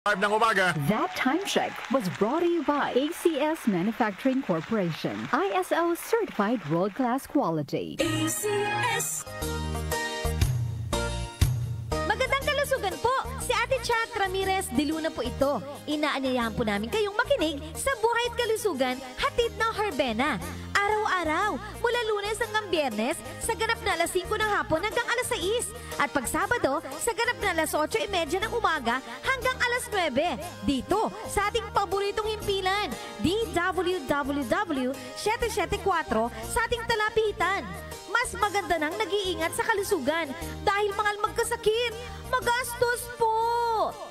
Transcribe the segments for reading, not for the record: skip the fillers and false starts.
5 ng umaga. That time check was brought to you by ACS Manufacturing Corporation. ISO certified world-class quality. ACS. Magandang kalusugan po. Si Ate Chat Ramirez de Luna po ito. Inaanyayahan po namin kayong makinig sa Buhay at Kalusugan, hatid ng Herbena. Araw-araw, mula Lunes hanggang Biyernes, sa ganap na alas 5 ng hapon hanggang alas 6. At pag Sabado, sa ganap na alas 8:30 ng umaga hanggang alas 9. Dito, sa ating paboritong himpilan, DWWW 774 sa ating talapitan. Mas maganda nang nag-iingat sa kalusugan dahil mahal magkasakit. Magastos po!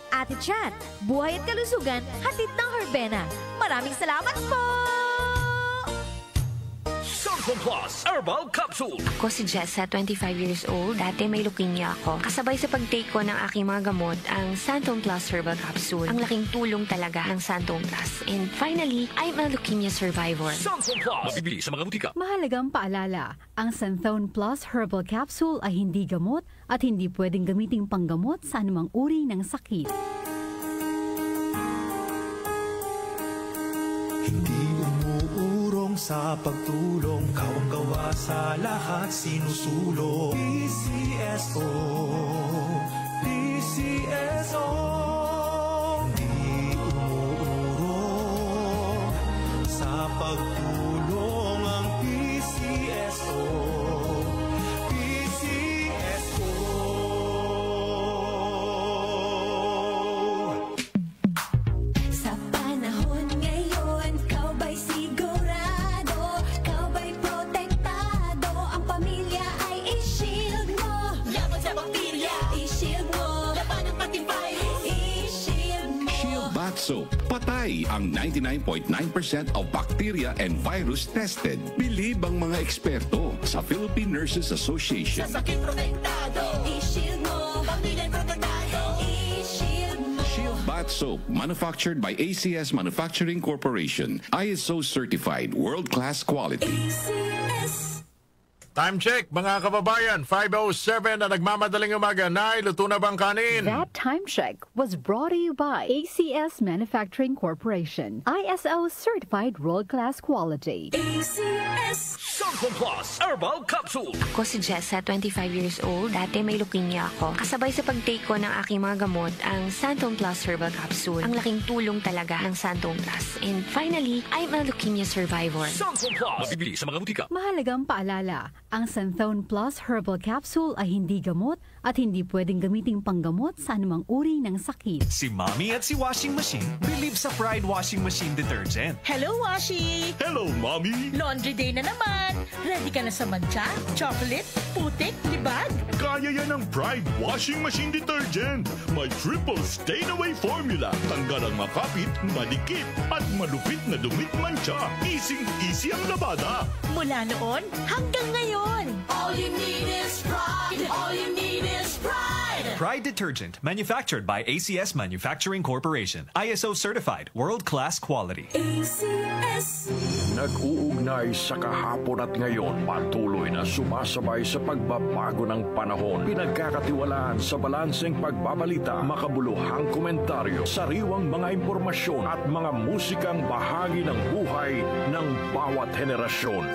Ate Chat, Buhay at Kalusugan, hatid ng Herbena. Maraming salamat po! Santon Plus Herbal Capsule. Ako si Jessa, 25 years old. Dati may leukemia ako. Kasabay sa pag-take ko ng aking mga gamot, ang Santon Plus Herbal Capsule. Ang laking tulong talaga ng Santon Plus. And finally, I'm a leukemia survivor. Santon Plus. Mabibili sa mga butika. Mahalagang paalala, ang Santon Plus Herbal Capsule ay hindi gamot at hindi pwedeng gamiting panggamot sa anumang uri ng sakit. Hindi umuurong sa pagtulong, kawang gawa sa lahat sinusulong. PCSO, PCSO. Hindi umuurong sa pagtulong ang PCSO, PCSO. Sa panahon ngayon, kau ba'y sigurado? Kau ba'y protektado? Ang pamilya ay i-shield mo. Laban sa bakterya, i-shield mo. Laban ng pati virus, i-shield mo. Shield Bath Soap. Patay ang 99.9% of bacteria and virus tested. Believe ang mga eksperto sa Philippine Nurses Association. Sa sakit protektado, i-shield mo. Pamilya protektado, i-shield mo. Shield Bath Soap, manufactured by ACS Manufacturing Corporation. ISO certified, world-class quality. ACS. Time check, mga kababayan. 5:07 na nagmamadaling umaga. Nay, luto na bang kanin? That time check was brought to you by ACS Manufacturing Corporation. ISO certified world-class quality. ACS. Santon Plus Herbal Capsule. Ako si Jessa, 25 years old. Dati may leukemia ako. Kasabay sa pag-take ko ng aking mga gamot, ang Santon Plus Herbal Capsule. Ang laking tulong talaga ng Santon Plus. And finally, I'm a leukemia survivor. Santon Plus. Mabibili sa mga butika. Mahalagang paalala, ang Santon Plus Herbal Capsule ay hindi gamot at hindi pwedeng gamiting panggamot sa anumang uri ng sakit. Si Mommy at si Washing Machine believe sa Pride Washing Machine Detergent. Hello, Washi! Hello, Mommy! Laundry day na naman! Ready ka na sa mancha, chocolate, putik, libag? Kaya yan ang Pride Washing Machine Detergent. May triple stain-away formula. Tanggal ang makapit, malikip, at malupit na dumit mancha. Easy ang labada. Mula noon hanggang ngayon. All you need is pride. All you need is pride. Pride Detergent, manufactured by ACS Manufacturing Corporation. ISO certified, world-class quality. ACS. Nag-uugnay sa kahapon at ngayon, patuloy na sumasabay sa pagbabago ng panahon. Pinagkakatiwalaan sa balanseng pagbabalita, makabuluhang komentaryo, sariwang mga impormasyon at mga musikang bahagi ng buhay ng bawat henerasyon.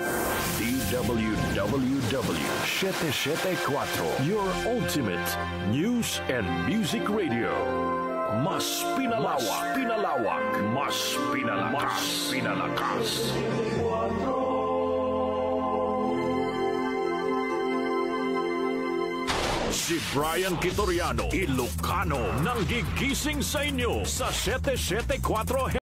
DWWW 774, your ultimate news and music radio. Mas pinalawak, mas pinalakas. Si Brian Kitoriano, Ilocano, nang gigising sa inyo sa 774